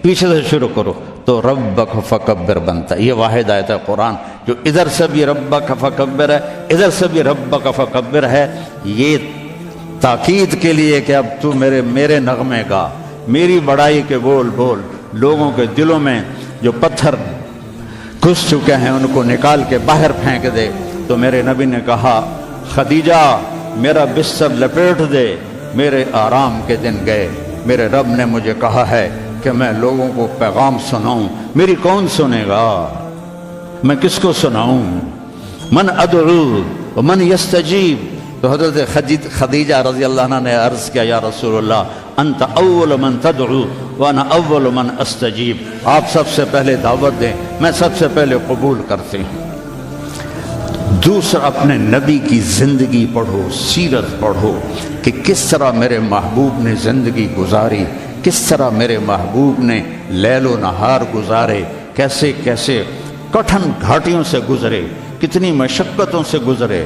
پیچھے سے شروع کرو تو ربک فکبر بنتا ہے۔ یہ واحد آیت ہے قرآن جو ادھر سے بھی ربک فکبر ہے، ادھر سے بھی ربک فکبر ہے، یہ تاکید کے لیے کہ اب تو میرے نغمے گا، میری بڑائی کے بول بول، لوگوں کے دلوں میں جو پتھر گھس چکے ہیں ان کو نکال کے باہر پھینک دے۔ تو میرے نبی نے کہا خدیجہ میرا بستر لپیٹ دے، میرے آرام کے دن گئے، میرے رب نے مجھے کہا ہے کہ میں لوگوں کو پیغام سناؤں، میری کون سنے گا، میں کس کو سناؤں، من ادعو ومن یستجیب۔ تو حضرت خدیجہ رضی اللہ عنہ نے عرض کیا یا رسول اللہ انت اول من تدعو وانا اول من استجیب، آپ سب سے پہلے دعوت دیں، میں سب سے پہلے قبول کرتی ہوں۔ دوسرا اپنے نبی کی زندگی پڑھو، سیرت پڑھو کہ کس طرح میرے محبوب نے زندگی گزاری، کس طرح میرے محبوب نے لیل و نہار گزارے، کیسے کیسے کٹھن گھاٹیوں سے گزرے، کتنی مشقتوں سے گزرے۔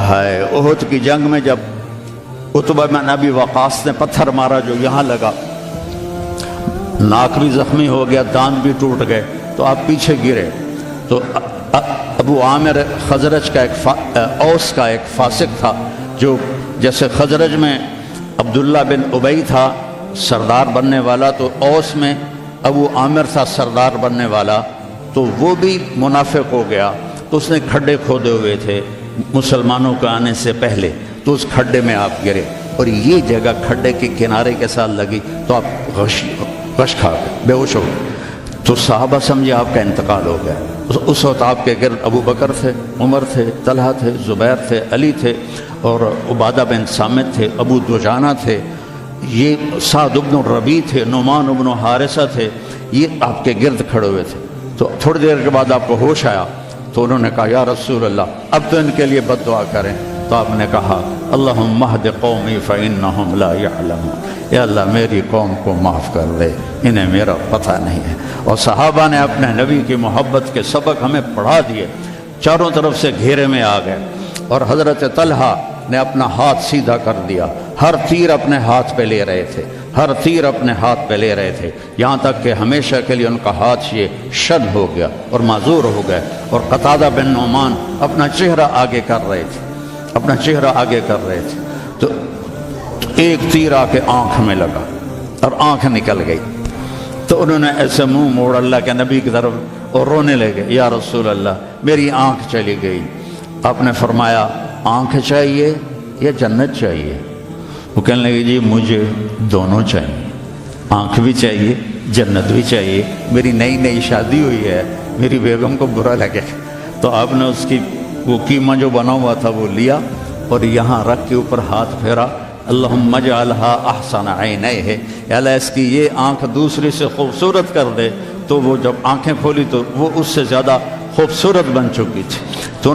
ہائے احد کی جنگ میں جب عتبہ بن ابی وقاص نے پتھر مارا جو یہاں لگا، ناک بھی زخمی ہو گیا، دانت بھی ٹوٹ گئے، تو آپ پیچھے گرے۔ تو ابو عامر خزرج کا اوس کا ایک فاسق تھا، جو جیسے خزرج میں عبداللہ بن ابی تھا سردار بننے والا، تو اوس میں ابو عامر تھا سردار بننے والا، تو وہ بھی منافق ہو گیا۔ تو اس نے کھڈے کھودے ہوئے تھے مسلمانوں کے آنے سے پہلے، تو اس کھڈے میں آپ گرے، اور یہ جگہ کھڈے کے کنارے کے ساتھ لگی تو آپ غش کھا گئے، بے ہوش ہو گئے۔ تو صحابہ سمجھے آپ کا انتقال ہو گیا۔ اس وقت آپ کے گرد ابو بکر تھے، عمر تھے، طلحہ تھے، زبیر تھے، علی تھے، اور عبادہ بن صامت تھے، ابو دجانہ تھے، یہ سعد بن الربیع تھے، نعمان بن حارثہ تھے، یہ آپ کے گرد کھڑے ہوئے تھے۔ تو تھوڑی دیر کے بعد آپ کو ہوش آیا، تو انہوں نے کہا یا رسول اللہ اب تو ان کے لیے بد دعا کریں۔ تو آپ نے کہا اللہم اہد قومی فإنہم لا یعلمون، یا اللہ میری قوم کو معاف کر دے، انہیں میرا پتہ نہیں ہے۔ اور صحابہ نے اپنے نبی کی محبت کے سبق ہمیں پڑھا دیے، چاروں طرف سے گھیرے میں آ گئے، اور حضرت طلحہ نے اپنا ہاتھ سیدھا کر دیا، ہر تیر اپنے ہاتھ پہ لے رہے تھے، ہر تیر اپنے ہاتھ پہ لے رہے تھے، یہاں تک کہ ہمیشہ کے لیے ان کا ہاتھ یہ شل ہو گیا اور معذور ہو گئے۔ اور قتادہ بن نعمان اپنا چہرہ آگے کر رہے تھے، اپنا چہرہ آگے کر رہے تھے، تو ایک تیر آ کے آنکھ میں لگا اور آنکھ نکل گئی۔ تو انہوں نے ایسے منہ موڑ اللہ کے نبی کی طرف اور رونے لگے، یا رسول اللہ میری آنکھ چلی گئی۔ آپ نے فرمایا آنکھ چاہیے یا جنت چاہیے؟ وہ کہنے لگے جی مجھے دونوں چاہیے، آنکھ بھی چاہیے، جنت بھی چاہیے، میری نئی نئی شادی ہوئی ہے، میری بیگم کو برا لگے۔ تو آپ نے اس کی وہ قیمہ جو بنا ہوا تھا وہ لیا اور یہاں رکھ کے اوپر ہاتھ پھیرا، اللہم اجعلھا احسن عینیہ، یا اللہ اس کی یہ آنکھ دوسری سے خوبصورت کر دے۔ تو وہ جب آنکھیں کھولی تو وہ اس سے زیادہ خوبصورت بن چکی تھی۔ تو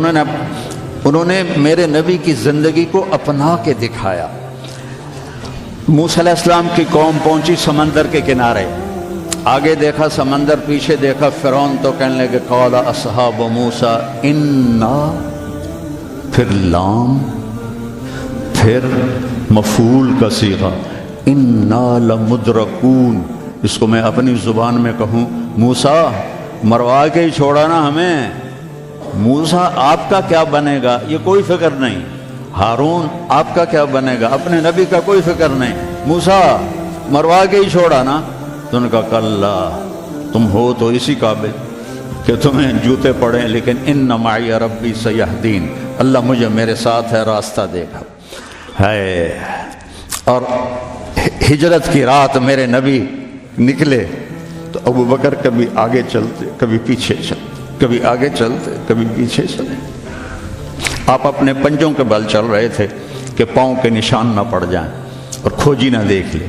انہوں نے میرے نبی کی زندگی کو اپنا کے دکھایا۔ موسیٰ علیہ السلام کی قوم پہنچی سمندر کے کنارے، آگے دیکھا سمندر، پیچھے دیکھا فرعون، تو کہنے لگے قال اصحاب موسیٰ انا، پھر لام، پھر مفعول کا صیغہ، انا لمدرکون۔ اس کو میں اپنی زبان میں کہوں، موسیٰ مروا کے ہی چھوڑا نا ہمیں، موسیٰ آپ کا کیا بنے گا یہ کوئی فکر نہیں، ہارون آپ کا کیا بنے گا، اپنے نبی کا کوئی فکر نہیں، موسیٰ مروا کے ہی چھوڑا نا۔ تو ان کا کلا، تم ہو تو اسی قابل کہ تمہیں جوتے پڑیں، لیکن ان معی ربی سیہدین، اللہ مجھے میرے ساتھ ہے، راستہ دے گا ہے۔ اور ہجرت کی رات میرے نبی نکلے تو ابو بکر کبھی آگے چلتے کبھی پیچھے چلتے، کبھی آگے چلتے کبھی پیچھے چلے، آپ اپنے پنجوں کے بل چل رہے تھے کہ پاؤں کے نشان نہ پڑ جائیں اور کھوجی نہ دیکھ لے۔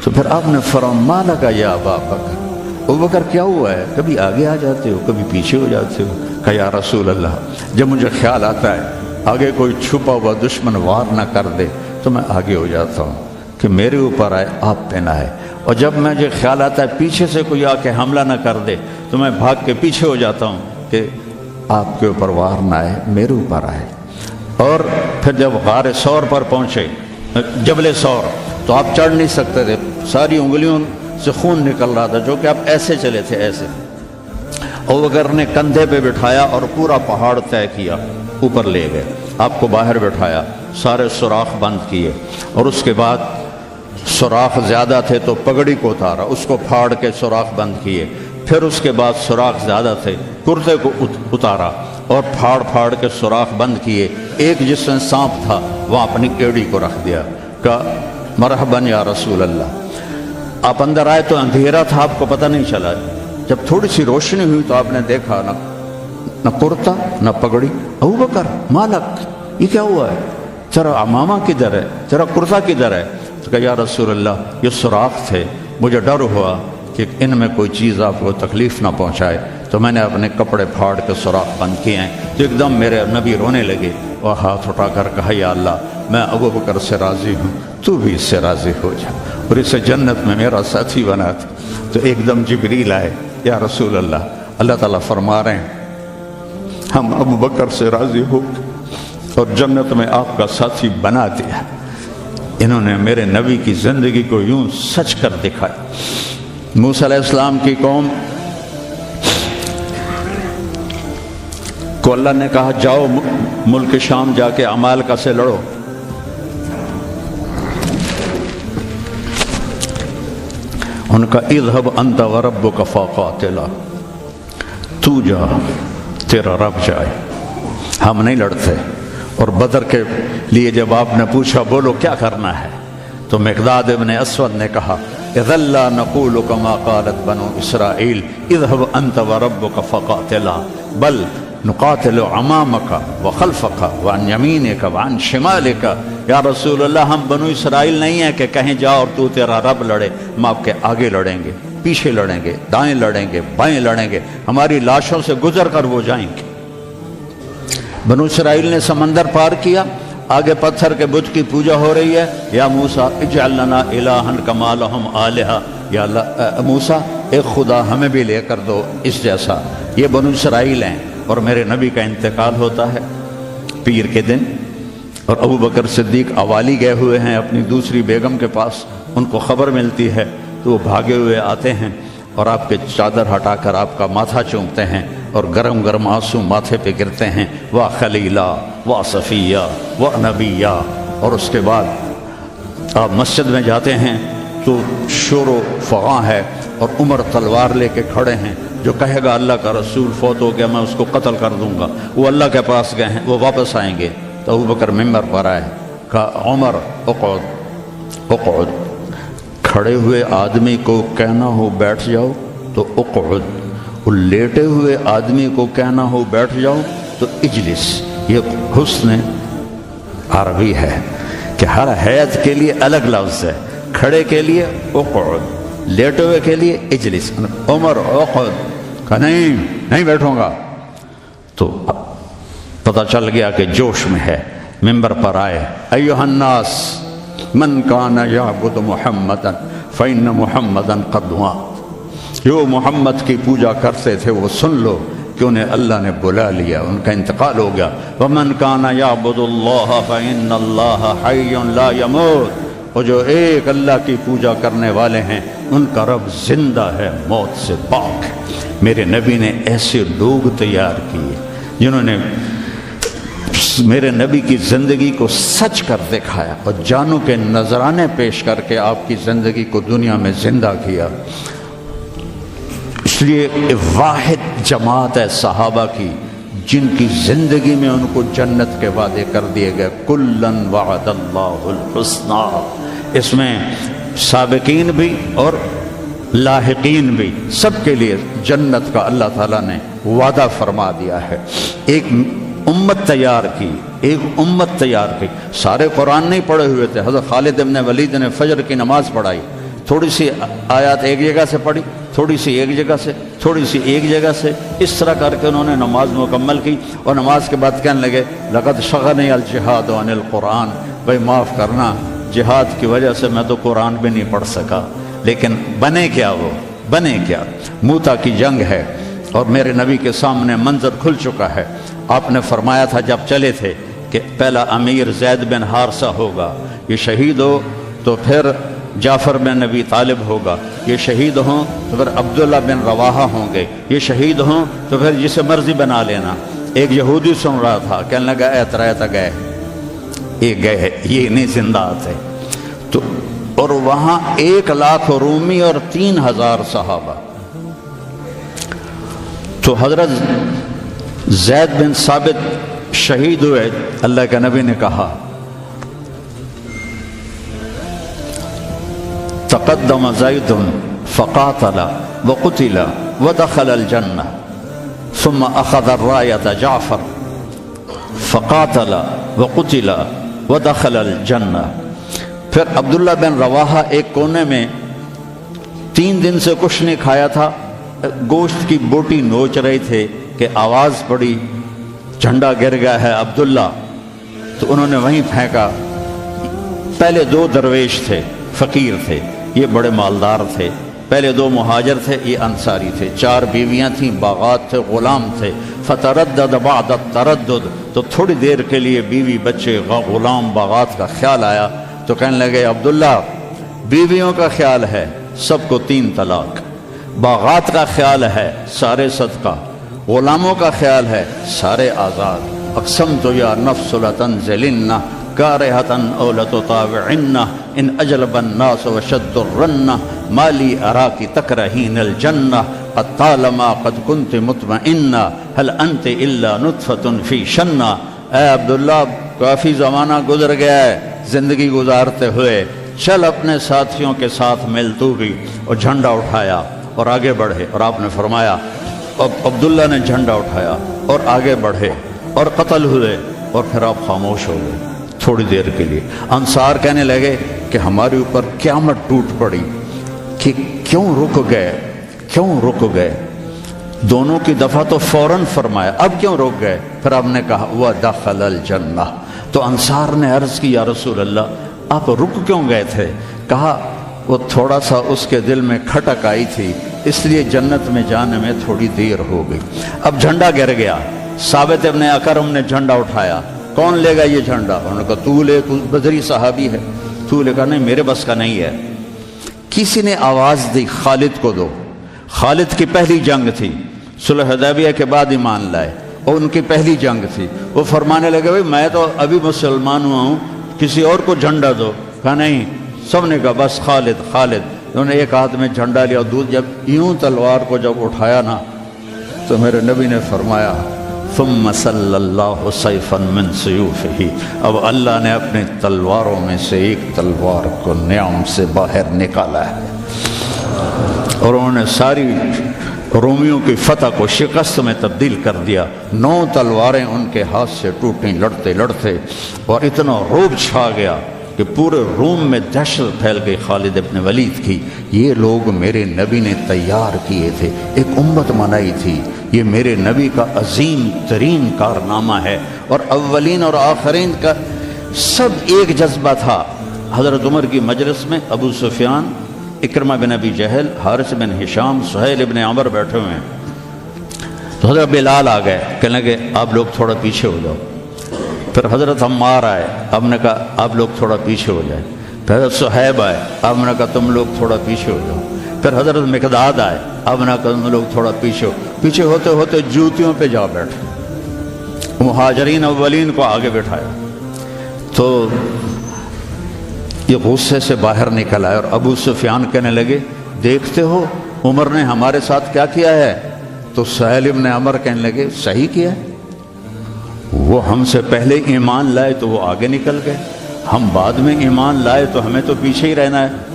تو پھر آپ نے فرمایا ما لکا یا ابا بکر، ابو بکر کیا ہوا ہے، کبھی آگے آ جاتے ہو کبھی پیچھے ہو جاتے ہو؟ کہا یا رسول اللہ جب مجھے خیال آتا ہے آگے کوئی چھپا ہوا دشمن وار نہ کر دے تو میں آگے ہو جاتا ہوں کہ میرے اوپر آئے، آپ پہ نہ آئے، اور جب مجھے خیال آتا ہے پیچھے سے کوئی آ کے حملہ نہ کر دے تو میں بھاگ کے پیچھے ہو جاتا ہوں کہ آپ کے اوپر وار نہ آئے، میرے اوپر آئے۔ اور پھر جب غار ثور پر پہنچے، جبل ثور، تو آپ چڑھ نہیں سکتے تھے، ساری انگلیوں سے خون نکل رہا تھا، جو کہ آپ ایسے چلے تھے ایسے. ابو بکر نے کندھے پہ بٹھایا اور پورا پہاڑ طے کیا، اوپر لے گئے، آپ کو باہر بٹھایا، سارے سوراخ بند کیے، اور اس کے بعد سوراخ زیادہ تھے تو پگڑی کو اتارا، اس کو پھاڑ کے سوراخ بند کیے. پھر اس کے بعد سوراخ زیادہ تھے، کرتے کو اتارا اور پھاڑ کے سوراخ بند کیے. ایک جس میں سانپ تھا وہاں اپنی ایڑی کو رکھ دیا، کہا مرحباً یا رسول اللہ. آپ اندر آئے تو اندھیرا تھا، آپ کو پتہ نہیں چلا. جب تھوڑی سی روشنی ہوئی تو آپ نے دیکھا نہ کرتا نہ پگڑی. ابو بکر مالک، یہ کیا ہوا ہے؟ ذرا عمامہ کدھر ہے، ذرا کرتا کدھر ہے؟ تو کہا یا رسول اللہ یہ سوراخ تھے، مجھے ڈر ہوا کہ ان میں کوئی چیز آپ کو تکلیف نہ پہنچائے، تو میں نے اپنے کپڑے پھاڑ کے سوراخ بند کیے ہیں. تو ایک دم میرے نبی رونے لگے اور ہاتھ اٹھا کر کہا یا اللہ میں ابو بکر سے راضی ہوں، تو بھی اس سے راضی ہو جا اور اسے جنت میں میرا ساتھی بنا دے. تو ایک دم جبریل آئے، یا رسول اللہ، اللہ تعالیٰ فرما رہے ہیں ہم ابو بکر سے راضی ہو اور جنت میں آپ کا ساتھی بنا دیا. انہوں نے میرے نبی کی زندگی کو یوں سچ کر دکھایا. موسیٰ علیہ السلام کی قوم کو اللہ نے کہا جاؤ ملک شام جا کے عمالقہ سے لڑو. ان کا اذهب انت وربک فقاتلا، تو جا تیرا رب جائے، ہم نہیں لڑتے. اور بدر کے لیے جب آپ نے پوچھا بولو کیا کرنا ہے، تو مقداد ابن اسود نے کہا اذا لا نقول كما قالت بنو اسرائیل اذهب انت وربک فقاتلا بل نقاتل امامک وخلفک وعن یمینک وعن شمالک. یا رسول اللہ ہم بنو اسرائیل نہیں ہیں کہ کہیں جا اور تو تیرا رب لڑے، ہم آپ کے آگے لڑیں گے، پیچھے لڑیں گے، دائیں لڑیں گے، بائیں لڑیں گے، ہماری لاشوں سے گزر کر وہ جائیں گے. بنو اسرائیل نے سمندر پار کیا، آگے پتھر کے بت کی پوجا ہو رہی ہے. یا موسیٰ اجعل لنا الہا کما لہم آلہہ، یا اللہ موسیٰ ایک خدا ہمیں بھی لے کر دو اس جیسا. یہ بنو اسرائیل ہیں اور میرے نبی کا انتقال ہوتا ہے پیر کے دن، اور ابو بکر صدیق اوالی گئے ہوئے ہیں اپنی دوسری بیگم کے پاس. ان کو خبر ملتی ہے تو وہ بھاگے ہوئے آتے ہیں اور آپ کے چادر ہٹا کر آپ کا ماتھا چومتے ہیں اور گرم گرم آنسو ماتھے پہ گرتے ہیں. واہ خلیلہ واہ صفیہ واہ نبیہ. اور اس کے بعد آپ مسجد میں جاتے ہیں تو شور و فغاں ہے اور عمر تلوار لے کے کھڑے ہیں. جو کہے گا اللہ کا رسول فوت ہو گیا میں اس کو قتل کر دوں گا، وہ اللہ کے پاس گئے ہیں، وہ واپس آئیں گے. تو ابو بکر ممبر پر آئے، کہا عمر اقعد اقعد. کھڑے ہوئے آدمی کو کہنا ہو بیٹھ جاؤ تو اقعد، اور لیٹے ہوئے آدمی کو کہنا ہو بیٹھ جاؤ تو اجلس. یہ حسن عربی ہے کہ ہر حیت کے لیے الگ لفظ ہے. کھڑے کے لیے اقعد، لیٹے ہوئے کے لیے اجلس. عمر اقعد، کہا نہیں بیٹھوں گا. تو پتہ چل گیا کہ جوش میں ہے، ممبر پر آئے، ایھا الناس من کان یعبد محمدا فإن محمدا قد مات. جو محمد کی پوجا کرتے تھے وہ سن لو کہ انہیں اللہ نے بلا لیا، ان کا انتقال ہو گیا. ومن کان یعبد اللہ فإن اللہ حی لا یموت. اور جو ایک اللہ کی پوجا کرنے والے ہیں ان کا رب زندہ ہے، موت سے پاک ہے. میرے نبی نے ایسے لوگ تیار کیے جنہوں نے میرے نبی کی زندگی کو سچ کر دکھایا اور جانوں کے نذرانے پیش کر کے آپ کی زندگی کو دنیا میں زندہ کیا. اس لیے واحد جماعت ہے صحابہ کی جن کی زندگی میں ان کو جنت کے وعدے کر دیے گئے. کلن وعد اللہ الحسنی. اس میں سابقین بھی اور لاحقین بھی سب کے لیے جنت کا اللہ تعالیٰ نے وعدہ فرما دیا ہے. ایک امت تیار کی، ایک امت تیار کی. سارے قرآن نہیں پڑھے ہوئے تھے. حضرت خالد بن ولید نے فجر کی نماز پڑھائی، تھوڑی سی آیات ایک جگہ سے پڑھی، تھوڑی سی ایک جگہ سے، تھوڑی سی ایک جگہ سے، اس طرح کر کے انہوں نے نماز مکمل کی. اور نماز کے بعد کہنے لگے لقد شغلنی الجہاد عن القرآن. بھائی معاف کرنا، جہاد کی وجہ سے میں تو قرآن بھی نہیں پڑھ سکا. لیکن بنے کیا؟ وہ بنے کیا؟ موتا کی جنگ ہے اور میرے نبی کے سامنے منظر کھل چکا ہے. آپ نے فرمایا تھا جب چلے تھے کہ پہلا امیر زید بن حارثہ ہوگا، یہ شہید ہو تو پھر جعفر بن ابی طالب ہوگا، یہ شہید ہوں تو پھر عبداللہ بن رواحہ ہوں گے، یہ شہید ہوں تو پھر جسے مرضی بنا لینا۔ ایک یہودی سن رہا تھا، کہنے لگا اے ترائیتا گئے، یہ گئے، یہ نہیں زندہ آتے۔ تو اور وہاں 1,00,000 رومی اور 3,000 صحابہ۔ تو حضرت زید بن ثابت شہید ہوئے، اللہ کے نبی نے کہا تقدم زید فقاتل وقتل ودخل الجنہ ثم اخذ الرایۃ جعفر فقاتل وقتل ودخل الجنہ۔ پھر عبداللہ بن رواحہ ایک کونے میں 3 دن سے کچھ نہیں کھایا تھا، گوشت کی بوٹی نوچ رہے تھے کہ آواز پڑی جھنڈا گر گیا ہے عبداللہ، تو انہوں نے وہیں پھینکا۔ پہلے 2 درویش تھے، فقیر تھے، یہ بڑے مالدار تھے۔ پہلے 2 مہاجر تھے، یہ انصاری تھے۔ 4 بیویاں تھیں، باغات تھے، غلام تھے۔ فتردد بعد التردد، تو تھوڑی دیر کے لیے بیوی بچے غلام باغات کا خیال آیا، تو کہنے لگے عبداللہ بیویوں کا خیال ہے سب کو 3 طلاق، باغات کا خیال ہے سارے صدقہ، غلاموں کا خیال ہے سارے آزاد۔ اقسمت یا نفس لتنزلن کارہۃ او لتطاوعن ان اجلب الناس وشد الرن ما لی اراک تکرہین الجنہ قد طالما قد کنت مطمئنہ هل انت الا نطفۃ فی شنہ۔ اے عبداللہ کافی زمانہ گزر گیا ہے زندگی گزارتے ہوئے، چل اپنے ساتھیوں کے ساتھ مل تو بھی۔ اور جھنڈا اٹھایا اور آگے بڑھے، اور آپ نے فرمایا عبداللہ نے جھنڈا اٹھایا اور آگے بڑھے اور قتل ہوئے، اور پھر آپ خاموش ہو گئے تھوڑی دیر کے لیے۔ انصار کہنے لگے کہ ہمارے اوپر قیامت ٹوٹ پڑی کہ کیوں رک گئے۔ دونوں کی دفعہ تو فوراً فرمایا، اب کیوں رک گئے؟ پھر آپ نے کہا وَدَخَلَ الْجَنَّةَ۔ تو انصار نے عرض کی یا رسول اللہ آپ رک کیوں گئے تھے؟ کہا وہ تھوڑا سا اس کے دل میں کھٹک آئی تھی، اس لیے جنت میں جانے میں تھوڑی دیر ہو گئی۔ اب جھنڈا گر گیا، ثابت ابن اکرم نے جھنڈا اٹھایا، کون لے گا یہ جھنڈا؟ انہوں نے کہا تو لے، تو بدری صحابی ہے، تو لے۔ کہا نہیں میرے بس کا نہیں ہے۔ کسی نے آواز دی خالد کو دو۔ خالد کی پہلی جنگ تھی، صلح حدیبیہ کے بعد ایمان لائے، اور ان کی پہلی جنگ تھی۔ وہ فرمانے لگے بھائی میں تو ابھی مسلمان ہوا ہوں، کسی اور کو جھنڈا دو۔ کہا نہیں، سب نے کہا بس خالد۔ انہوں نے ایک ہاتھ میں جھنڈا لیا، اور جب یوں تلوار کو جب اٹھایا نا، تو میرے نبی نے فرمایا ثم صلی اللہ سیفا من سیوفہ، اب اللہ نے اپنے تلواروں میں سے ایک تلوار کو نعم سے باہر نکالا ہے، اور انہوں نے ساری رومیوں کی فتح کو شکست میں تبدیل کر دیا۔ 9 تلواریں ان کے ہاتھ سے ٹوٹیں لڑتے لڑتے، اور اتنا رعب چھا گیا کہ پورے روم میں دہشت پھیل گئی خالد ابن ولید کی۔ یہ لوگ میرے نبی نے تیار کیے تھے، ایک امت بنائی تھی، یہ میرے نبی کا عظیم ترین کارنامہ ہے، اور اولین اور آخرین کا سب ایک جذبہ تھا۔ حضرت عمر کی مجلس میں ابو سفیان، اکرمہ بن ابی جہل، حارث بن ہشام، سہیل ابن عمر بیٹھے ہوئے ہیں۔ تو حضرت بلال آ گئے، کہنے لگے آپ لوگ تھوڑا پیچھے ہو جاؤ۔ پھر حضرت عمار آئے، آپ نے کہا آپ لوگ تھوڑا پیچھے ہو جائے۔ پھر حضرت صہیب آئے، آپ نے کہا تم لوگ تھوڑا پیچھے ہو جاؤ۔ پھر حضرت مقداد آئے، آپ نے کہا تم لوگ تھوڑا پیچھے ہوتے ہوتے جوتیوں پہ جا بیٹھے۔ مہاجرین اولین کو آگے بٹھایا، تو یہ غصے سے باہر نکل آئے، اور ابو سفیان کہنے لگے دیکھتے ہو عمر نے ہمارے ساتھ کیا کیا ہے؟ تو سہیل ابن عمر کہنے لگے صحیح کیا ہے، وہ ہم سے پہلے ایمان لائے تو وہ آگے نکل گئے، ہم بعد میں ایمان لائے تو ہمیں تو پیچھے ہی رہنا ہے۔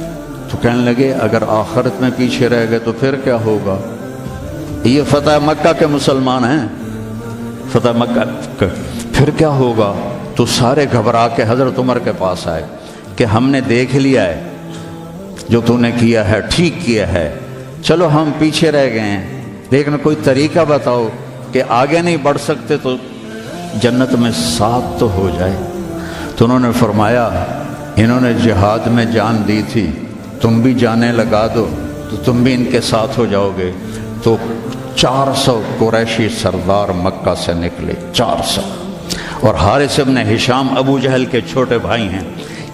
تو کہنے لگے اگر آخرت میں پیچھے رہ گئے تو پھر کیا ہوگا؟ یہ فتح مکہ کے مسلمان ہیں، فتح مکہ پھر کیا ہوگا؟ تو سارے گھبرا کے حضرت عمر کے پاس آئے کہ ہم نے دیکھ لیا ہے جو تو نے کیا ہے ٹھیک کیا ہے، چلو ہم پیچھے رہ گئے ہیں، لیکن کوئی طریقہ بتاؤ کہ آگے نہیں بڑھ سکتے تو جنت میں ساتھ تو ہو جائے۔ تو انہوں نے فرمایا انہوں نے جہاد میں جان دی تھی، تم بھی جانیں لگا دو تو تم بھی ان کے ساتھ ہو جاؤ گے۔ تو 400 قریشی سردار مکہ سے نکلے، 400، اور حارث ابن ہشام ابو جہل کے چھوٹے بھائی ہیں،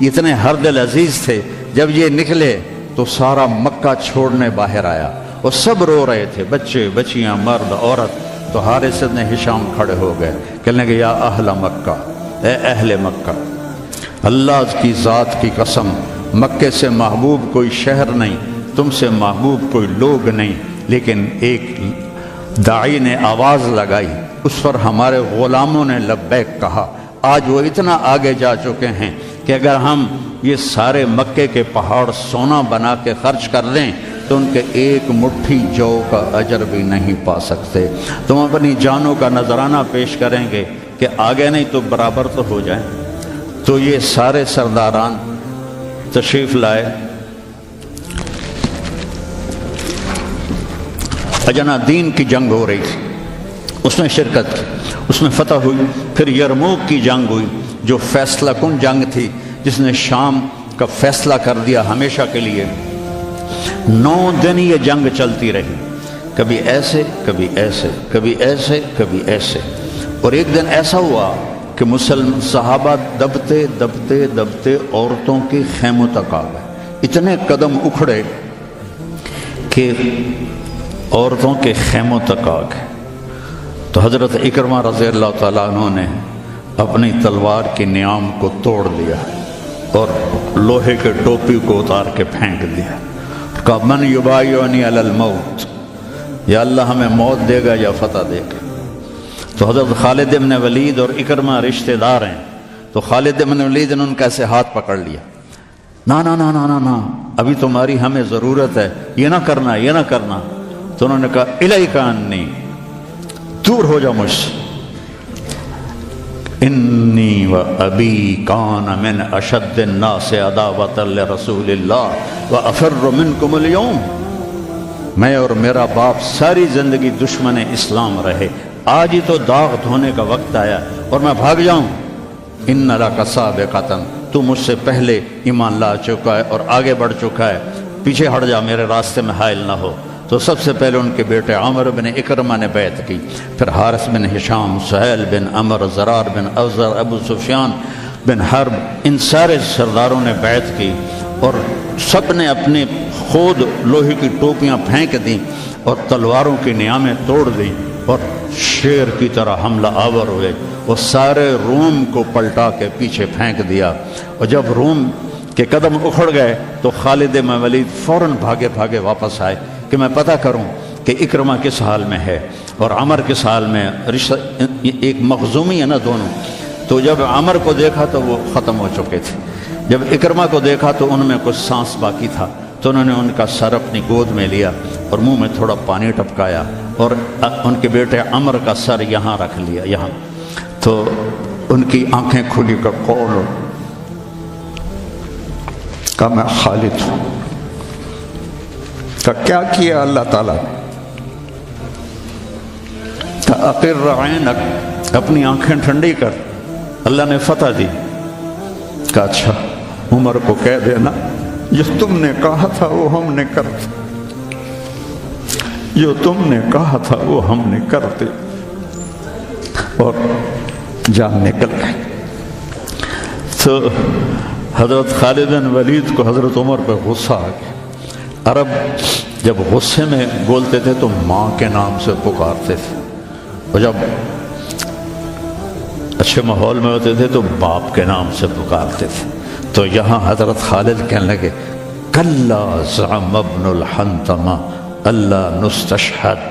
اتنے ہر دل عزیز تھے جب یہ نکلے تو سارا مکہ چھوڑنے باہر آیا اور سب رو رہے تھے، بچے بچیاں مرد عورت۔ تو حارث بن ہشام کھڑے ہو گئے، کہنے کہ یا اہل مکہ، اے اہل مکہ، اللہ کی ذات کی قسم، مکے سے محبوب کوئی شہر نہیں، تم سے محبوب کوئی لوگ نہیں، لیکن ایک داعی نے آواز لگائی، اس پر ہمارے غلاموں نے لبیک کہا۔ آج وہ اتنا آگے جا چکے ہیں کہ اگر ہم یہ سارے مکے کے پہاڑ سونا بنا کے خرچ کر لیں تو ان کے ایک مٹھی جو کا اجر بھی نہیں پا سکتے۔ تم اپنی جانوں کا نذرانہ پیش کریں گے کہ آگے نہیں تو برابر تو ہو جائیں۔ تو یہ سارے سرداران تشریف لائے، اجنا دین کی جنگ ہو رہی تھی، اس میں شرکت کی، اس میں فتح ہوئی۔ پھر یرموک کی جنگ ہوئی جو فیصلہ کن جنگ تھی، جس نے شام کا فیصلہ کر دیا ہمیشہ کے لیے۔ 9 دن یہ جنگ چلتی رہی، کبھی ایسے کبھی ایسے، کبھی ایسے کبھی ایسے، اور ایک دن ایسا ہوا کہ مسلم صحابہ دبتے دبتے دبتے عورتوں کے خیموں تک آ گئے، اتنے قدم اکھڑے کہ عورتوں کے خیموں تک آ گئے۔ تو حضرت اکرمہ رضی اللہ تعالیٰ عنہ نے اپنی تلوار کی نیام کو توڑ دیا اور لوہے کے ٹوپی کو اتار کے پھینک دیا، کہا من یبایعنی علی الموت، یا اللہ ہمیں موت دے گا یا فتح دے گا۔ تو حضرت خالد بن ولید اور اکرمہ رشتہ دار ہیں، تو خالد بن ولید نے ان کا ایسے ہاتھ پکڑ لیا، نا نا نا نا نا نا، ابھی تمہاری ہمیں ضرورت ہے، یہ نہ کرنا یہ نہ کرنا۔ تو انہوں نے کہا الیک عنی، دور ہو جا مجھ سے، انی و ابی کان من اشد الناس عداوۃ لرسول اللہ و افر منکم اليوم، میں اور میرا باپ ساری زندگی دشمن اسلام رہے، آج ہی تو داغ دھونے کا وقت آیا اور میں بھاگ جاؤں۔ ان لک سابقۃ، تو مجھ سے پہلے ایمان لا چکا ہے اور آگے بڑھ چکا ہے، پیچھے ہٹ جا، میرے راستے میں حائل نہ ہو۔ تو سب سے پہلے ان کے بیٹے عامر بن اکرمہ نے بیعت کی، پھر حارث بن ہشام، سہیل بن عمر، زرار بن اوزر، ابو سفیان بن حرب، ان سارے سرداروں نے بیعت کی، اور سب نے اپنے خود لوہے کی ٹوپیاں پھینک دیں اور تلواروں کی نیامیں توڑ دیں اور شیر کی طرح حملہ آور ہوئے، اور سارے روم کو پلٹا کے پیچھے پھینک دیا۔ اور جب روم کے قدم اکھڑ گئے تو خالد بن ولید فوراً بھاگے بھاگے واپس آئے کہ میں پتہ کروں کہ اکرمہ کس حال میں ہے اور عمر کس حال میں، رشتہ ایک مخزومی ہے نا دونوں۔ تو جب عمر کو دیکھا تو وہ ختم ہو چکے تھے، جب اکرمہ کو دیکھا تو ان میں کچھ سانس باقی تھا، تو انہوں نے ان کا سر اپنی گود میں لیا اور منہ میں تھوڑا پانی ٹپکایا اور ان کے بیٹے عمر کا سر یہاں رکھ لیا، یہاں۔ تو ان کی آنکھیں کھلی کر کون ہو؟ کہا میں خالد ہوں۔ کہا کیا کیا اللہ تعالیٰ نے؟ کہا اقر عینک، اپنی آنکھیں ٹھنڈی کر، اللہ نے فتح دی۔ کہا اچھا، عمر کو کہہ دینا جو تم نے کہا تھا وہ ہم نے کر دیا، جو تم نے کہا تھا وہ ہم نے کر دیا، اور جان نکل گئی۔ تو حضرت خالد بن ولید کو حضرت عمر پہ غصہ آ گیا۔ عرب جب غصے میں بولتے تھے تو ماں کے نام سے پکارتے تھے، اور جب اچھے ماحول میں ہوتے تھے تو باپ کے نام سے پکارتے تھے۔ تو یہاں حضرت خالد کہنے لگے کلا زعم ابن الحنتمہ اللہ نستشہد۔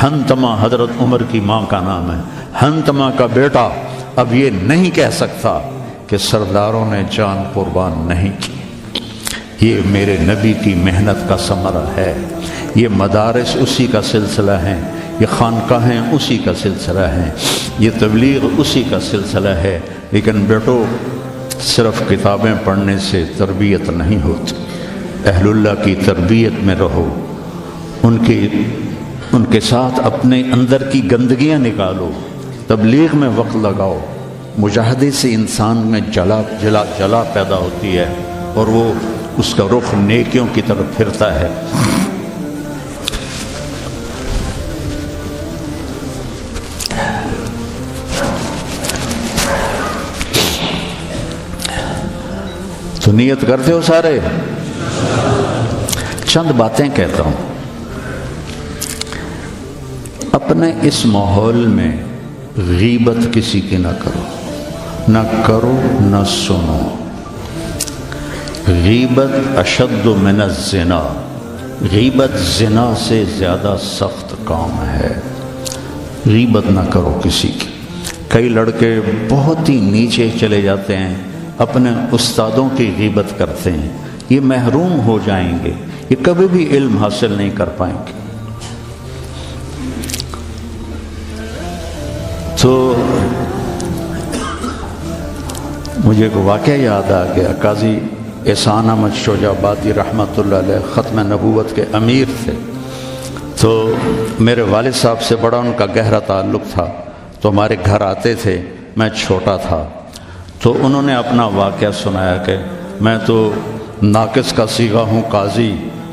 حنتمہ حضرت عمر کی ماں کا نام ہے، حنتمہ کا بیٹا اب یہ نہیں کہہ سکتا کہ سرداروں نے جان قربان نہیں کی۔ یہ میرے نبی کی محنت کا ثمرہ ہے، یہ مدارس اسی کا سلسلہ ہیں، یہ خانقاہیں اسی کا سلسلہ ہیں، یہ تبلیغ اسی کا سلسلہ ہے۔ لیکن بیٹو، صرف کتابیں پڑھنے سے تربیت نہیں ہوتی، اہل اللہ کی تربیت میں رہو، ان کے ساتھ اپنے اندر کی گندگیاں نکالو، تبلیغ میں وقت لگاؤ۔ مجاہدے سے انسان میں جلا پیدا ہوتی ہے اور وہ اس کا رخ نیکیوں کی طرف پھرتا ہے۔ تو نیت کرتے ہو سارے؟ چند باتیں کہتا ہوں. اپنے اس ماحول میں غیبت کسی کی نہ کرو، نہ کرو نہ سنو. غیبت اشد من الزنا، غیبت زنا سے زیادہ سخت کام ہے. غیبت نہ کرو کسی کی. کئی لڑکے بہت ہی نیچے چلے جاتے ہیں، اپنے استادوں کی غیبت کرتے ہیں. یہ محروم ہو جائیں گے، یہ کبھی بھی علم حاصل نہیں کر پائیں گے. تو مجھے ایک واقعہ یاد آ گیا. قاضی احسان احمد شجاع آبادی رحمۃ اللہ علیہ ختم نبوت کے امیر تھے. تو میرے والد صاحب سے بڑا ان کا گہرا تعلق تھا، تو ہمارے گھر آتے تھے. میں چھوٹا تھا تو انہوں نے اپنا واقعہ سنایا کہ میں تو ناقص کا صیغہ ہوں قاضی،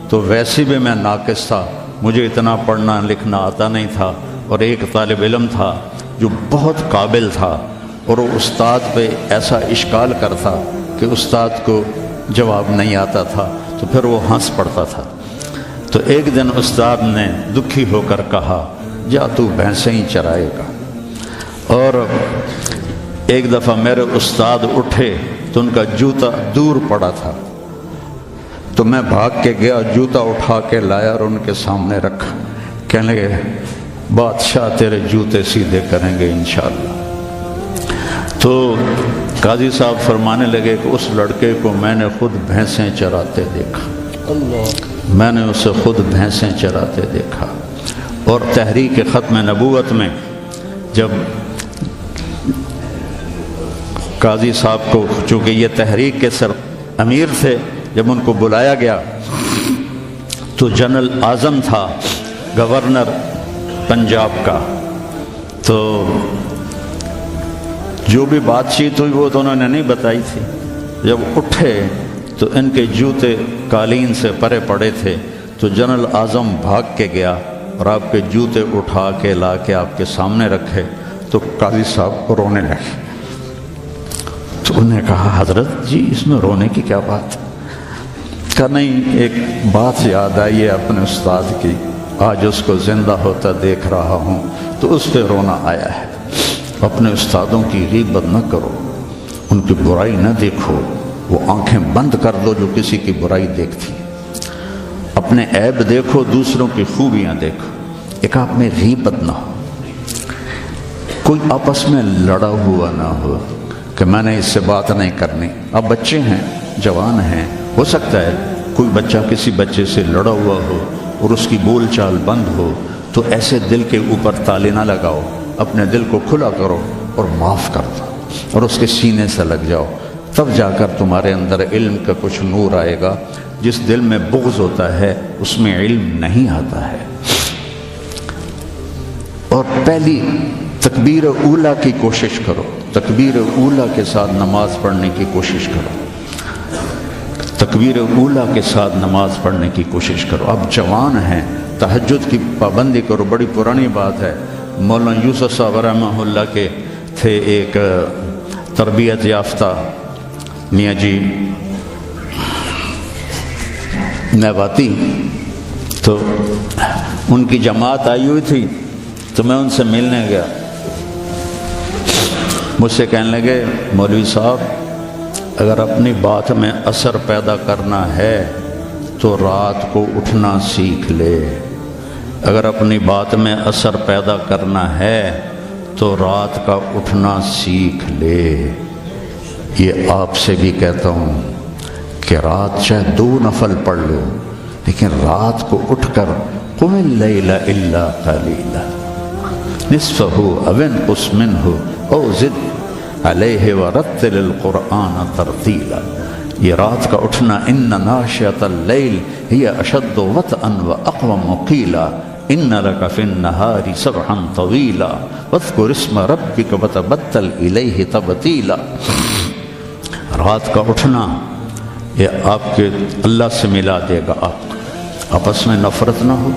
تو ویسے بھی میں ناقص تھا، مجھے اتنا پڑھنا لکھنا آتا نہیں تھا. اور ایک طالب علم تھا جو بہت قابل تھا، اور وہ استاد پہ ایسا اشکال کرتا کہ استاد کو جواب نہیں آتا تھا، تو پھر وہ ہنس پڑتا تھا. تو ایک دن استاد نے دکھی ہو کر کہا جا تو بھینسیں ہی چرائے گا. اور ایک دفعہ میرے استاد اٹھے تو ان کا جوتا دور پڑا تھا، تو میں بھاگ کے گیا، جوتا اٹھا کے لایا اور ان کے سامنے رکھا. کہنے لگے بادشاہ تیرے جوتے سیدھے کریں گے انشاءاللہ. تو قاضی صاحب فرمانے لگے کہ اس لڑکے کو میں نے خود بھینسیں چراتے دیکھا، میں نے اسے خود بھینسیں چراتے دیکھا. اور تحریک ختم نبوت میں جب قاضی صاحب کو، چونکہ یہ تحریک کے سر امیر تھے، جب ان کو بلایا گیا تو جنرل اعظم تھا گورنر پنجاب کا. تو جو بھی بات چیت ہوئی وہ تو انہوں نے نہیں بتائی تھی. جب اٹھے تو ان کے جوتے قالین سے پرے پڑے تھے. تو جنرل اعظم بھاگ کے گیا اور آپ کے جوتے اٹھا کے لا کے آپ کے سامنے رکھے. تو قاضی صاحب رونے لگے. تو انہیں کہا حضرت جی اس میں رونے کی کیا بات؟ کہا نہیں، ایک بات یاد آئی ہے اپنے استاد کی، آج اس کو زندہ ہوتا دیکھ رہا ہوں تو اس پہ رونا آیا ہے. اپنے استادوں کی غیبت نہ کرو، ان کی برائی نہ دیکھو، وہ آنکھیں بند کر دو جو کسی کی برائی دیکھتی. اپنے عیب دیکھو، دوسروں کی خوبیاں دیکھو. ایک آپ میں غیبت نہ ہو. کوئی آپس میں لڑا ہوا نہ ہو کہ میں نے اس سے بات نہیں کرنی. اب بچے ہیں، جوان ہیں، ہو سکتا ہے کوئی بچہ کسی بچے سے لڑا ہوا ہو اور اس کی بول چال بند ہو، تو ایسے دل کے اوپر تالے نہ لگاؤ. اپنے دل کو کھلا کرو اور معاف کر دو اور اس کے سینے سے لگ جاؤ. تب جا کر تمہارے اندر علم کا کچھ نور آئے گا. جس دل میں بغض ہوتا ہے اس میں علم نہیں آتا ہے. اور پہلی تکبیر اولیٰ کی کوشش کرو، تکبیر اولیٰ کے ساتھ نماز پڑھنے کی کوشش کرو، تکبیر اولیٰ کے ساتھ نماز پڑھنے کی کوشش کرو. اب جوان ہیں، تہجد کی پابندی کرو. بڑی پرانی بات ہے، مولانا یوسف صاحب رحمہ اللہ کے تھے ایک تربیت یافتہ میاں جی نیواتی. تو ان کی جماعت آئی ہوئی تھی تو میں ان سے ملنے گیا. مجھ سے کہنے لگے مولوی صاحب اگر اپنی بات میں اثر پیدا کرنا ہے تو رات کو اٹھنا سیکھ لے. اگر اپنی بات میں اثر پیدا کرنا ہے تو رات کا اٹھنا سیکھ لے. یہ آپ سے بھی کہتا ہوں کہ رات چاہے 2 نفل پڑھ لو، لیکن رات کو اٹھ کر قم اللیل الا قلیلا نصفہ او انقص منہ او زد علیہ ورتل القرآن ترتیلا. یہ رات کا اٹھنا، ان ناشئۃ اللیل ہی اشد وطئا واقوم قیلا ان لک فی النہار سبحا طویلا واذکر اسم ربک وتبتل الیہ تبتیلا. رات کا اٹھنا یہ آپ کے اللہ سے ملا دے گا. آپ آپس میں نفرت نہ ہو،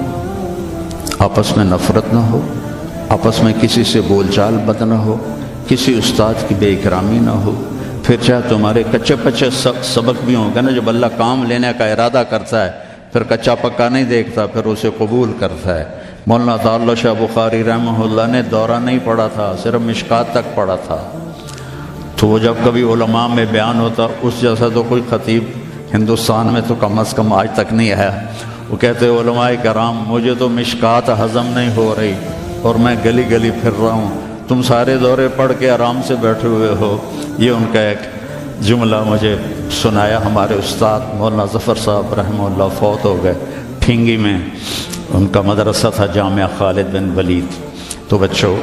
آپس میں نفرت نہ ہو، آپس میں کسی سے بول چال بد نہ ہو، کسی استاد کی بے اکرامی نہ ہو. پھر چاہے تمہارے کچے پچے سبق بھی ہوں گے نا، جب اللہ کام لینے کا ارادہ کرتا ہے پھر کچا پکا نہیں دیکھتا، پھر اسے قبول کرتا ہے۔ مولانا تعالی شاہ بخاری رحمہ اللہ نے دورہ نہیں پڑھا تھا، صرف مشکات تک پڑھا تھا، تو وہ جب کبھی علماء میں بیان ہوتا اس جیسا تو کوئی خطیب ہندوستان میں تو کم از کم آج تک نہیں آیا۔ وہ کہتے علماء کرام مجھے تو مشکات ہضم نہیں ہو رہی اور میں گلی گلی پھر رہا ہوں، تم سارے دورے پڑھ کے آرام سے بیٹھے ہوئے ہو۔ یہ ان کا ایک جملہ مجھے سنایا ہمارے استاد مولانا ظفر صاحب رحمہ اللہ، فوت ہو گئے۔ ٹھینگی میں ان کا مدرسہ تھا جامعہ خالد بن ولید۔ تو بچوں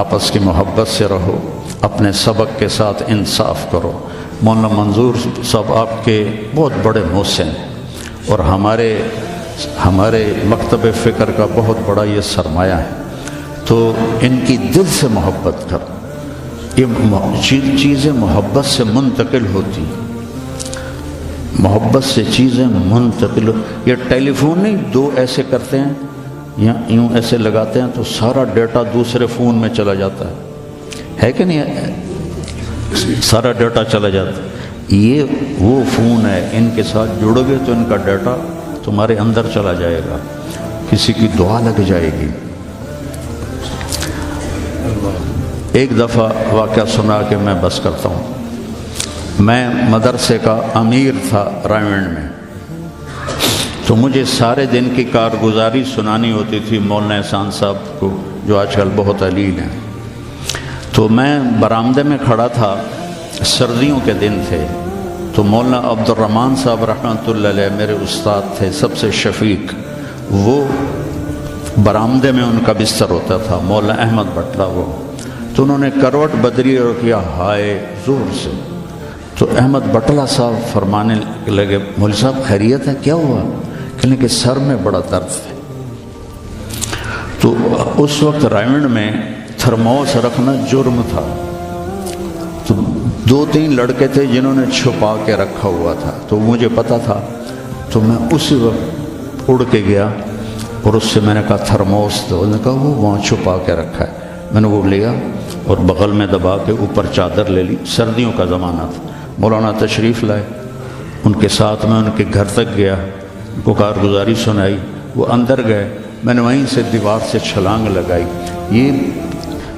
آپس کی محبت سے رہو، اپنے سبق کے ساتھ انصاف کرو۔ مولانا منظور صاحب آپ کے بہت بڑے محسن اور ہمارے مکتب فکر کا بہت بڑا یہ سرمایہ ہے، تو ان کی دل سے محبت کرو۔ یہ چیزیں محبت سے منتقل ہوتی، محبت سے چیزیں منتقل یہ ٹیلی فون نہیں، دو ایسے کرتے ہیں یا یوں ایسے لگاتے ہیں تو سارا ڈیٹا دوسرے فون میں چلا جاتا ہے کہ نہیں؟ سارا ڈیٹا چلا جاتا ہے۔ یہ وہ فون ہے، ان کے ساتھ جڑو گے تو ان کا ڈیٹا تمہارے اندر چلا جائے گا، کسی کی دعا لگ جائے گی۔ ایک دفعہ واقعہ سنا کہ میں بس کرتا ہوں۔ میں مدرسے کا امیر تھا رائمنڈ میں، تو مجھے سارے دن کی کارگزاری سنانی ہوتی تھی مولانا احسان صاحب کو، جو آج کل بہت علیل ہیں۔ تو میں برآمدے میں کھڑا تھا، سردیوں کے دن تھے، تو مولانا عبد الرحمن صاحب رحمۃ اللہ علیہ میرے استاد تھے، سب سے شفیق، وہ برآمدے میں ان کا بستر ہوتا تھا، مولانا احمد بٹلہ وہ، تو انہوں نے کروٹ بدلی اور کیا ہائے زور سے، تو احمد بٹلہ صاحب فرمانے لگے مولوی صاحب خیریت ہے، کیا ہوا؟ کہنے کہ سر میں بڑا درد ہے۔ تو اس وقت رائمنڈ میں تھرموس رکھنا جرم تھا، تو دو تین لڑکے تھے جنہوں نے چھپا کے رکھا ہوا تھا، تو مجھے پتا تھا، تو میں اسی وقت اڑ کے گیا اور اس سے میں نے کہا تھرموس دو، انہوں نے کہا وہ وہاں چھپا کے رکھا ہے۔ میں نے وہ لیا اور بغل میں دبا کے اوپر چادر لے لی، سردیوں کا زمانہ تھا۔ مولانا تشریف لائے، ان کے ساتھ میں ان کے گھر تک گیا، ان کو کارگزاری سنائی، وہ اندر گئے، میں نے وہیں سے دیوار سے چھلانگ لگائی۔ یہ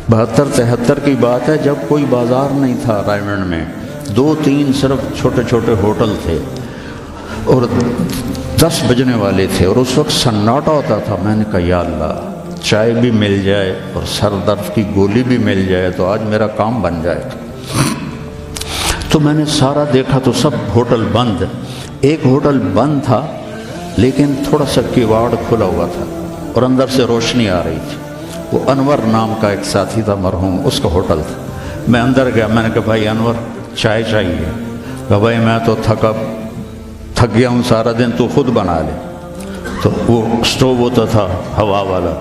72-73 کی بات ہے، جب کوئی بازار نہیں تھا رائمنڈ میں، 2-3 صرف چھوٹے چھوٹے ہوٹل تھے اور 10 بجنے والے تھے، اور اس وقت سناٹا ہوتا تھا۔ میں نے کہا یا اللہ، چائے بھی مل جائے اور سر درد کی گولی بھی مل جائے تو آج میرا کام بن جائے گا۔ تو میں نے سارا دیکھا تو سب ہوٹل بند، ایک ہوٹل بند تھا لیکن تھوڑا سا کیواڑ کھلا ہوا تھا اور اندر سے روشنی آ رہی تھی، وہ انور نام کا ایک ساتھی تھا مرحوم، اس کا ہوٹل تھا۔ میں اندر گیا، میں نے کہا بھائی انور چائے چاہیے؟ کہا بھائی میں تو تھک گیا ہوں سارا دن، تو خود بنا لے۔ تو وہ سٹوو ہوتا تھا ہوا والا،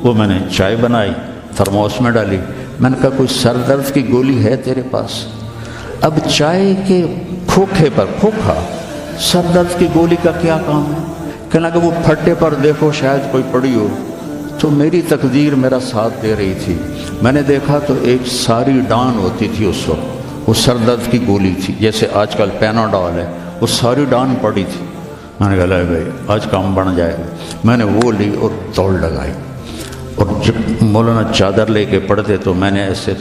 وہ میں نے چائے بنائی، تھرموس میں ڈالی۔ میں نے کہا کوئی سر درد کی گولی ہے تیرے پاس؟ اب چائے کے کھوکھے پر کھوکھا، سر درد کی گولی کا کیا کام ہے؟ کہنا کہ وہ پھٹے پر دیکھو شاید کوئی پڑی ہو۔ تو میری تقدیر میرا ساتھ دے رہی تھی، میں نے دیکھا تو ایک ساری ڈان ہوتی تھی اس وقت، وہ سر درد کی گولی تھی، جیسے آج کل پیناڈول ہے، وہ ساری ڈان پڑی تھی۔ میں نے کہا لے بھائی آج کام بن جائے گا۔ میں نے وہ لی اور دوڑ لگائی، اور جب مولانا چادر لے کے پڑھتے تو میں نے ایسے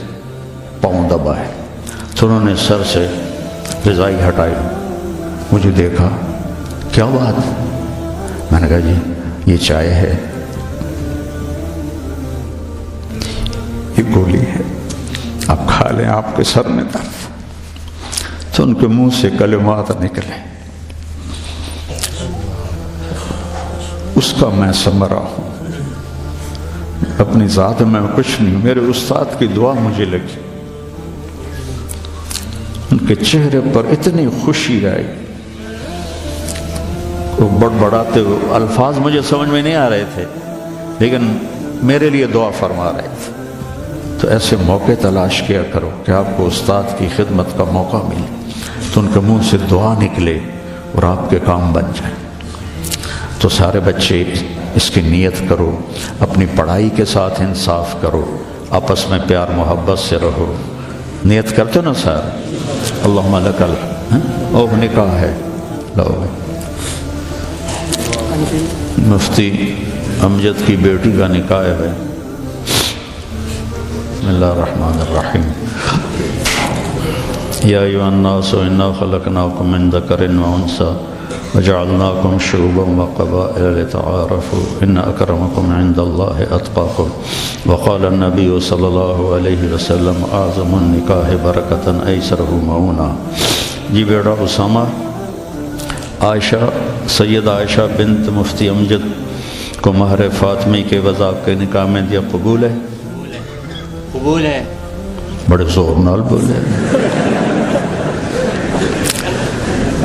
پاؤں دبائے، تو انہوں نے سر سے رضائی ہٹائی، مجھے دیکھا، کیا بات؟ میں نے کہا جی یہ چائے ہے، یہ گولی ہے، آپ کھا لیں، آپ کے سر میں درد۔ تو ان کے منہ سے کلمات نکلے، اس کا میں ثمرہ ہوں، اپنی ذات میں کچھ نہیں، میرے استاد کی دعا مجھے لگی۔ ان کے چہرے پر اتنی خوشی آئی، وہ بڑبڑاتے ہوئے، الفاظ مجھے سمجھ میں نہیں آ رہے تھے لیکن میرے لیے دعا فرما رہے تھے۔ تو ایسے موقع تلاش کیا کرو کہ آپ کو استاد کی خدمت کا موقع ملے، تو ان کے منہ سے دعا نکلے اور آپ کے کام بن جائیں۔ تو سارے بچے اس کی نیت کرو، اپنی پڑھائی کے ساتھ انصاف کرو، آپس میں پیار محبت سے رہو۔ نیت کرتے ہو نا سر؟ اللہم لکل او نکاح ہے. لو مفتی امجد کی بیٹی کا نکاح ہے. بسم اللہ الرحمن الرحیم. یا ایھا الناس انا خلقناکم من ذکر و انثی وجعلناکم شعوبا وقبائل لتعارفوا ان اکرمکم عند اللہ اتقاکم. وقال النبی صلی اللہ علیہ وسلم اعظم النکاح برکۃ ایسرہ مؤونہ. جی بیٹا اسامہ، عائشہ سید عائشہ بنت مفتی امجد کو مہر فاطمی کے وضع کے نکاح میں دیا. قبول ہے؟ قبول ہے. بڑے زور نال بولے.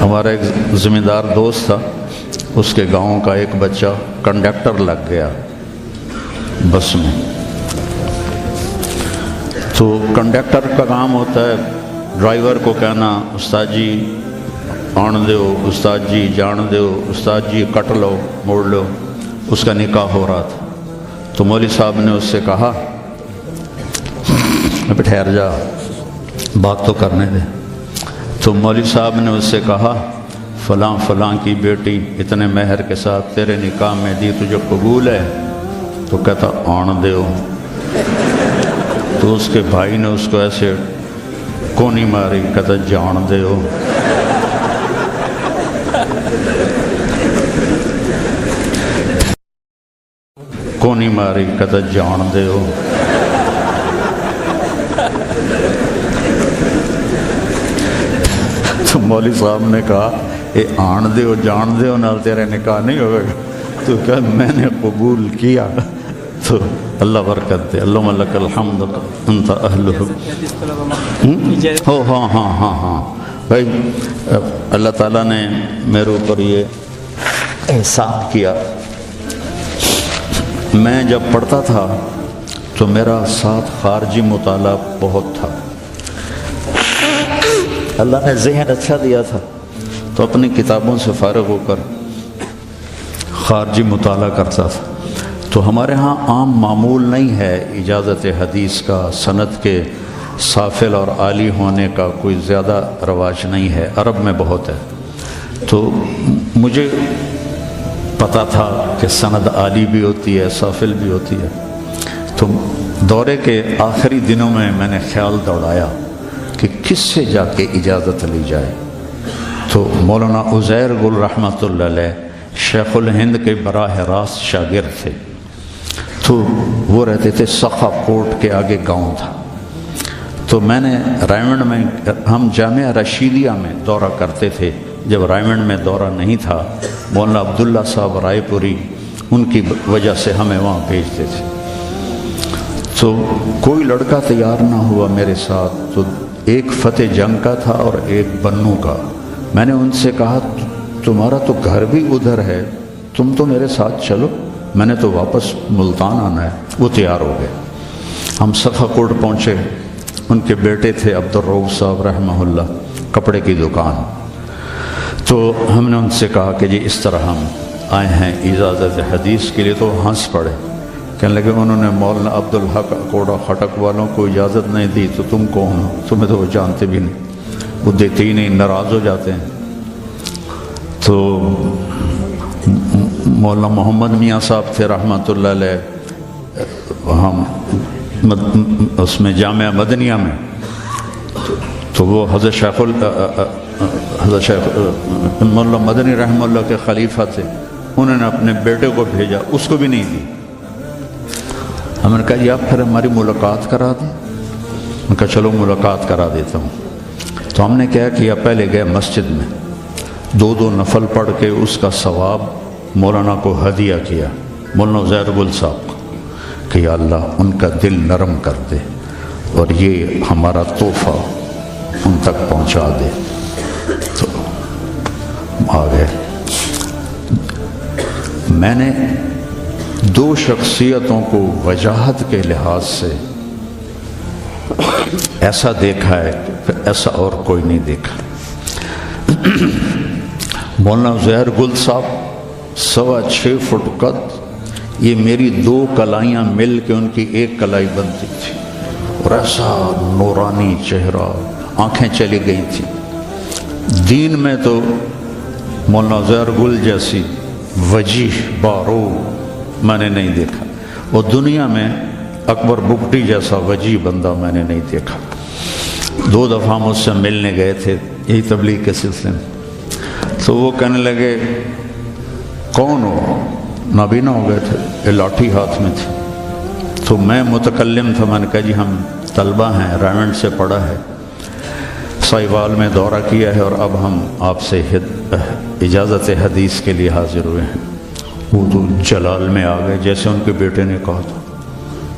ہمارا ایک ذمہ دار دوست تھا، اس کے گاؤں کا ایک بچہ کنڈکٹر لگ گیا بس میں. تو کنڈکٹر کا کام ہوتا ہے ڈرائیور کو کہنا استاد جی آن دیو، استاد جی جان دیو، استاد جی کٹ لو موڑ لو. اس کا نکاح ہو رہا تھا تو مولوی صاحب نے اس سے کہا ابھی ٹھہر جا بات تو کرنے دے. تو مولوی صاحب نے اس سے کہا فلاں فلاں کی بیٹی اتنے مہر کے ساتھ تیرے نکاح میں دی، تجھے قبول ہے؟ تو کہتا آن دیو. تو اس کے بھائی نے اس کو ایسے کونی ماری، کہتا جان دیو. کونی ماری، کہتا جان دیو. تو مولوی صاحب نے کہا اے آن دیو جان دیو نال تیرے نکاح نہیں ہوئے گا. تو کہا میں نے قبول کیا. تو اللہ برکت دے. اللہم لک الحمد انت اہلہ. ہاں ہاں ہاں ہاں بھائی، اللہ تعالیٰ نے میرے اوپر یہ احسان کیا. میں جب پڑھتا تھا تو میرا ساتھ خارجی مطالعہ بہت تھا. اللہ نے ذہن اچھا دیا تھا تو اپنی کتابوں سے فارغ ہو کر خارجی مطالعہ کرتا تھا. تو ہمارے ہاں عام معمول نہیں ہے اجازت حدیث کا، سند کے سافل اور عالی ہونے کا کوئی زیادہ رواج نہیں ہے. عرب میں بہت ہے. تو مجھے پتہ تھا کہ سند عالی بھی ہوتی ہے، سافل بھی ہوتی ہے. تو دورے کے آخری دنوں میں نے خیال دوڑایا کہ کس سے جا کے اجازت لی جائے. تو مولانا عزیر گل رحمۃ اللہ علیہ شیخ الہند کے براہ راست شاگرد تھے. تو وہ رہتے تھے سخا کوٹ کے آگے گاؤں تھا. تو میں نے رائمنڈ میں، ہم جامعہ رشیدیہ میں دورہ کرتے تھے. جب رائمنڈ میں دورہ نہیں تھا، مولانا عبداللہ صاحب رائے پوری ان کی وجہ سے ہمیں وہاں بھیجتے تھے. تو کوئی لڑکا تیار نہ ہوا میرے ساتھ. تو ایک فتح جنگ کا تھا اور ایک بنو کا. میں نے ان سے کہا تمہارا تو گھر بھی ادھر ہے، تم تو میرے ساتھ چلو، میں نے تو واپس ملتان آنا ہے. وہ تیار ہو گئے. ہم سخا کوٹ پہنچے. ان کے بیٹے تھے عبدالرؤف صاحب رحمہ اللہ، کپڑے کی دکان. تو ہم نے ان سے کہا کہ جی اس طرح ہم آئے ہیں اجازت حدیث کے لیے. تو ہنس پڑے، کہنے لگے انہوں نے مولانا عبدالحق کوڑا خٹک والوں کو اجازت نہیں دی تو تم کون ہو؟ تمہیں تو وہ جانتے بھی نہیں، وہ دیتے ہی نہیں، ناراض ہو جاتے ہیں. تو مولانا محمد میاں صاحب تھے رحمۃ اللہ علیہ، ہم اس میں جامعہ مدنیہ میں. تو وہ حضرت شیخ مولانا مدنی رحمہ اللہ کے خلیفہ تھے. انہوں نے اپنے بیٹے کو بھیجا، اس کو بھی نہیں دی. ہم نے کہا جی آپ پھر ہماری ملاقات کرا دیں. میں نے کہا چلو ملاقات کرا دیتا ہوں. تو ہم نے کیا کیا، پہلے گئے مسجد میں، 2 نفل پڑھ کے اس کا ثواب مولانا کو ہدیہ کیا، مولانا عزیر گل صاحب کو، کہ یا اللہ ان کا دل نرم کر دے اور یہ ہمارا تحفہ ان تک پہنچا دے. تو آ گئے. میں نے 2 شخصیتوں کو وجاہت کے لحاظ سے ایسا دیکھا ہے کہ ایسا اور کوئی نہیں دیکھا. مولانا زہر گل صاحب 6.25 فٹ قد، یہ میری 2 کلائیاں مل کے ان کی 1 کلائی بنتی تھی، اور ایسا نورانی چہرہ، آنکھیں چلی گئی تھیں۔ دین میں تو مولانا زہر گل جیسی وجیح بارو میں نے نہیں دیکھا، اور دنیا میں اکبر بگٹی جیسا وجیح بندہ میں نے نہیں دیکھا۔ 2 دفعہ مجھ سے ملنے گئے تھے یہی تبلیغ کے سلسلے میں، تو وہ کہنے لگے کون ہو؟ نابینا ہو گئے تھے، یہ لاٹھی ہاتھ میں تھی۔ تو میں متکلم تھا، میں نے کہا جی ہم طلبہ ہیں، رائمنڈ سے پڑھا ہے، سائیوال میں دورہ کیا ہے، اور اب ہم آپ سے اجازت حدیث کے لیے حاضر ہوئے ہیں۔ وہ تو جلال میں آ گئے، جیسے ان کے بیٹے نے کہا تھا،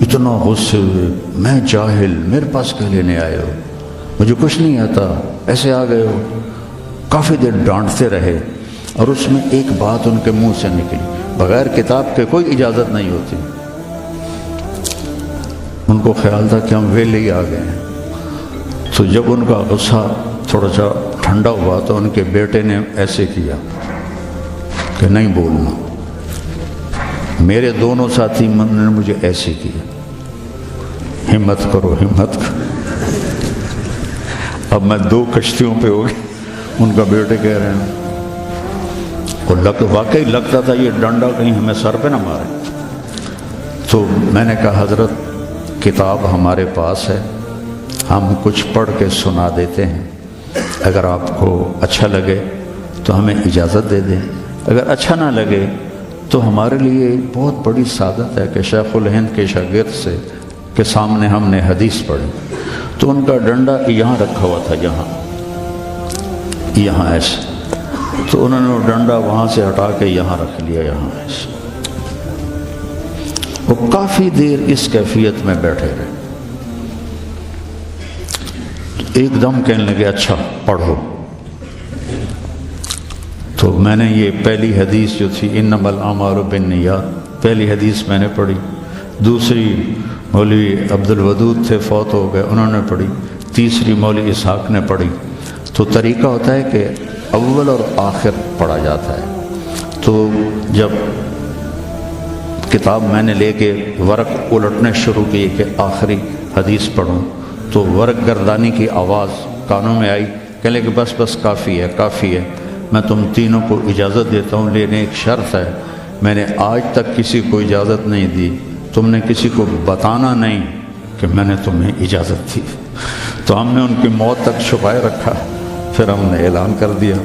اتنا غصے ہوئے، میں جاہل، میرے پاس کیا لینے آئے ہو، مجھے کچھ نہیں آتا، ایسے آ گئے ہو۔ کافی دیر ڈانٹتے رہے، اور اس میں ایک بات ان کے منہ سے نکلی، بغیر کتاب کے کوئی اجازت نہیں ہوتی۔ ان کو خیال تھا کہ ہم ویلے ہی آ گئے ہیں۔ تو جب ان کا غصہ تھوڑا سا ٹھنڈا ہوا تو ان کے بیٹے نے ایسے کیا کہ نہیں بولنا۔ میرے دونوں ساتھی نے مجھے ایسے کیا، ہمت کرو ہمت کرو۔ اب میں 2 کشتیوں پہ ہو گیا۔ ان کا بیٹے کہہ رہے ہیں، اور واقعی لگتا تھا یہ ڈنڈا کہیں ہمیں سر پہ نہ مارے۔ تو میں نے کہا حضرت کتاب ہمارے پاس ہے، ہم کچھ پڑھ کے سنا دیتے ہیں، اگر آپ کو اچھا لگے تو ہمیں اجازت دے دیں، اگر اچھا نہ لگے تو ہمارے لیے بہت بڑی سعادت ہے کہ شیخ الہند کے شاگرد سے کے سامنے ہم نے حدیث پڑھی۔ تو ان کا ڈنڈا یہاں رکھا ہوا تھا، یہاں ایسے، تو انہوں نے وہ ڈنڈا وہاں سے ہٹا کے یہاں رکھ لیا، یہاں ایسے۔ وہ کافی دیر اس کیفیت میں بیٹھے رہے، ایک دم کہنے لگے اچھا پڑھو۔ تو میں نے یہ پہلی حدیث جو تھی انما الاعمال بالنیات، پہلی حدیث میں نے پڑھی، دوسری مولوی عبد الودود تھے فوت ہو گئے انہوں نے پڑھی، تیسری مولوی اسحاق نے پڑھی۔ تو طریقہ ہوتا ہے کہ اول اور آخر پڑھا جاتا ہے۔ تو جب کتاب میں نے لے کے ورق الٹنے شروع کیے کہ آخری حدیث پڑھوں، تو ورق گردانی کی آواز کانوں میں آئی، کہنے کہ بس بس کافی ہے کافی ہے، میں تم تینوں کو اجازت دیتا ہوں، لیکن ایک شرط ہے، میں نے آج تک کسی کو اجازت نہیں دی، تم نے کسی کو بتانا نہیں کہ میں نے تمہیں اجازت دی۔ تو ہم نے ان کی موت تک چھپائے رکھا، پھر ہم نے اعلان کر دیا۔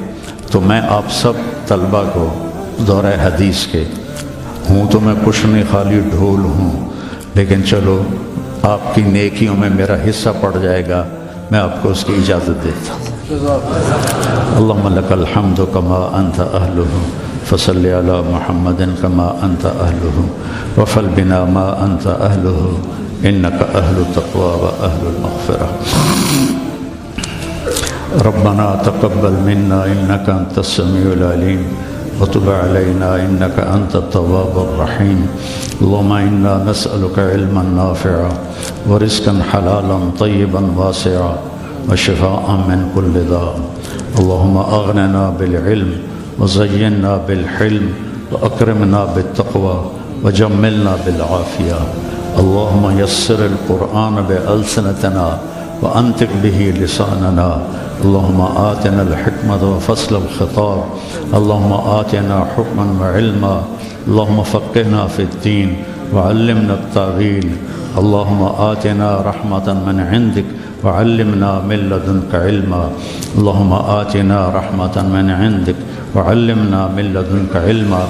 تو میں آپ سب طلبہ کو دورہ حدیث کے ہوں تو میں کچھ نہیں، خالی ڈھول ہوں، لیکن چلو آپ کی نیکیوں میں میرا حصہ پڑ جائے گا، میں آپ کو اس کی اجازت دیتا ہوں۔ اللہم لک الحمد کما انت اہلہ فصلی علی محمد کما انت اہلہ وفل بنا ما انت اہلہ انک اہل التقوی و اہل المغفرہ۔ ربنا تقبل منا انک انت السمیع العلیم وتب علينا إنك أنت التواب الرحيم اللهم إنا نسألك علما نافعا ورزقا حلالا طيبا واسعا وشفاء من كل داء اللهم أغننا بالعلم وزينا بالحلم وأكرمنا بالتقوى وجملنا بالعافية اللهم يسر القرآن بألسنتنا وأنطق به لساننا اللهم آتنا الحكمة وفصل الخطاب اللهم آتنا حكما وعلما اللهم فقهنا في الدين وعلمنا التأويل اللهم آتنا رحمة من عندك وعلمنا من لدنك علما اللهم آتنا رحمة من عندك وعلمنا من لدنك علما۔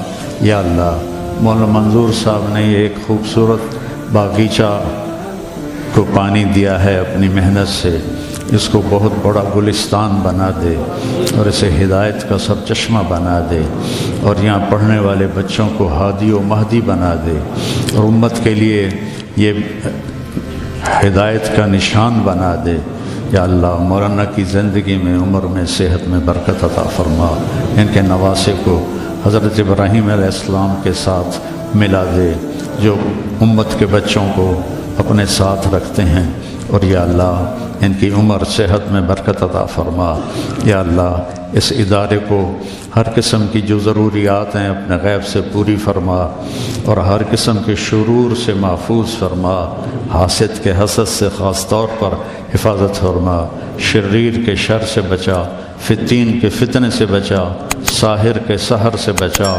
یا اللہ، مولانا منظور صاحب نے ایک خوبصورت باغیچہ کو پانی دیا ہے اپنی محنت سے، اس کو بہت بڑا گلستان بنا دے اور اسے ہدایت کا سرچشمہ بنا دے، اور یہاں پڑھنے والے بچوں کو ہادی و مہدی بنا دے، اور امت کے لیے یہ ہدایت کا نشان بنا دے۔ یا اللہ، مولانا کی زندگی میں، عمر میں، صحت میں برکت عطا فرما، ان کے نواسے کو حضرت ابراہیم علیہ السلام کے ساتھ ملا دے جو امت کے بچوں کو اپنے ساتھ رکھتے ہیں، اور یا اللہ ان کی عمر صحت میں برکت عطا فرما۔ یا اللہ اس ادارے کو ہر قسم کی جو ضروریات ہیں اپنے غیب سے پوری فرما، اور ہر قسم کے شرور سے محفوظ فرما، حاسد کے حسد سے خاص طور پر حفاظت فرما، شریر کے شر سے بچا، فتین کے فتنے سے بچا، ساحر کے سحر سے بچا۔